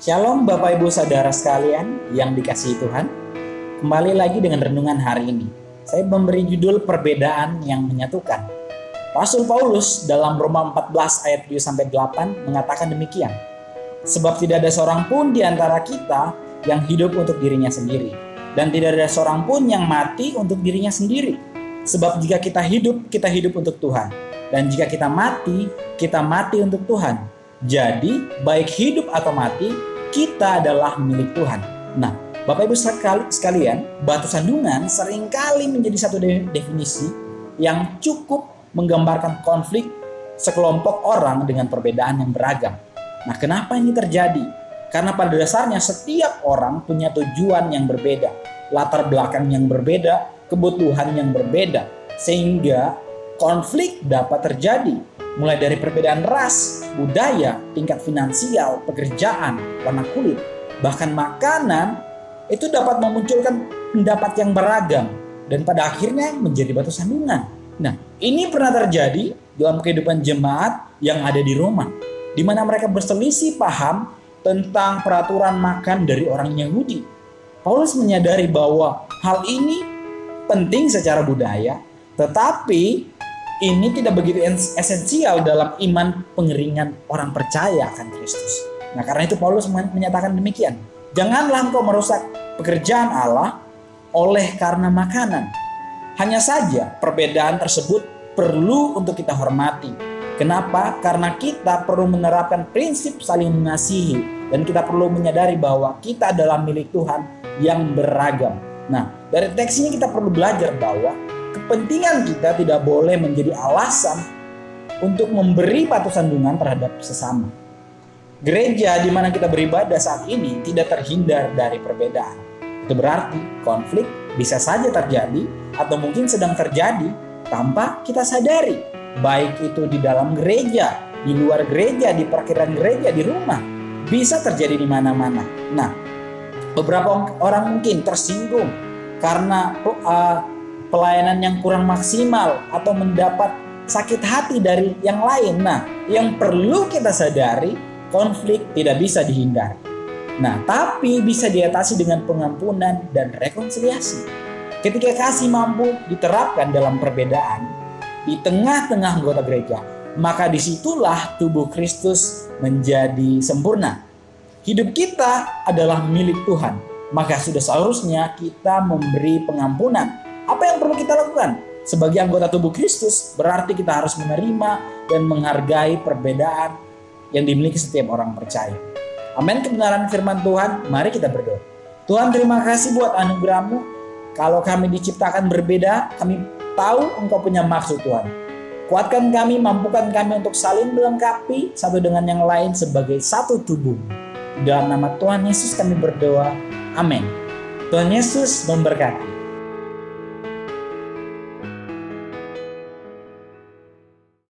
Shalom Bapak Ibu Saudara sekalian yang dikasihi Tuhan. Kembali lagi dengan renungan hari ini. Saya memberi judul perbedaan yang menyatukan. Rasul Paulus dalam Roma 14 ayat 7-8 mengatakan demikian. Sebab tidak ada seorang pun di antara kita yang hidup untuk dirinya sendiri, dan tidak ada seorang pun yang mati untuk dirinya sendiri. Sebab jika kita hidup untuk Tuhan, dan jika kita mati untuk Tuhan. Jadi baik hidup atau mati, kita adalah milik Tuhan. Nah, Bapak Ibu sekalian, batu sandungan seringkali menjadi satu definisi yang cukup menggambarkan konflik sekelompok orang dengan perbedaan yang beragam. Nah, kenapa ini terjadi? Karena pada dasarnya setiap orang punya tujuan yang berbeda, latar belakang yang berbeda, kebutuhan yang berbeda, sehingga konflik dapat terjadi. Mulai dari perbedaan ras, budaya, tingkat finansial, pekerjaan, warna kulit, bahkan makanan, itu dapat memunculkan pendapat yang beragam dan pada akhirnya menjadi batu sandungan. Nah, ini pernah terjadi dalam kehidupan jemaat yang ada di Roma, di mana mereka berselisih paham tentang peraturan makan dari orang Yahudi. Paulus menyadari bahwa hal ini penting secara budaya, tetapi ini tidak begitu esensial dalam iman pengeringan orang percaya akan Kristus. Nah, karena itu Paulus menyatakan demikian. Janganlah engkau merusak pekerjaan Allah oleh karena makanan. Hanya saja perbedaan tersebut perlu untuk kita hormati. Kenapa? Karena kita perlu menerapkan prinsip saling mengasihi. Dan kita perlu menyadari bahwa kita adalah milik Tuhan yang beragam. Nah, dari teks ini kita perlu belajar bahwa kepentingan kita tidak boleh menjadi alasan untuk memberi batu sandungan terhadap sesama. Gereja di mana kita beribadah saat ini tidak terhindar dari perbedaan. Itu berarti konflik bisa saja terjadi atau mungkin sedang terjadi tanpa kita sadari. Baik itu di dalam gereja, di luar gereja, di parkiran gereja, di rumah. Bisa terjadi di mana-mana. Nah, beberapa orang mungkin tersinggung karena pelayanan yang kurang maksimal atau mendapat sakit hati dari yang lain. Nah, yang perlu kita sadari, konflik tidak bisa dihindari. Nah, tapi bisa diatasi dengan pengampunan dan rekonsiliasi. Ketika kasih mampu diterapkan dalam perbedaan di tengah-tengah anggota gereja, maka disitulah tubuh Kristus menjadi sempurna. Hidup kita adalah milik Tuhan, maka sudah seharusnya kita memberi pengampunan. Apa yang perlu kita lakukan? Sebagai anggota tubuh Kristus, berarti kita harus menerima dan menghargai perbedaan yang dimiliki setiap orang percaya. Amin. Kebenaran firman Tuhan, mari kita berdoa. Tuhan, terima kasih buat anugerah-Mu. Kalau kami diciptakan berbeda, kami tahu Engkau punya maksud, Tuhan. Kuatkan kami, mampukan kami untuk saling melengkapi satu dengan yang lain sebagai satu tubuh. Dalam nama Tuhan Yesus kami berdoa. Amin. Tuhan Yesus memberkati.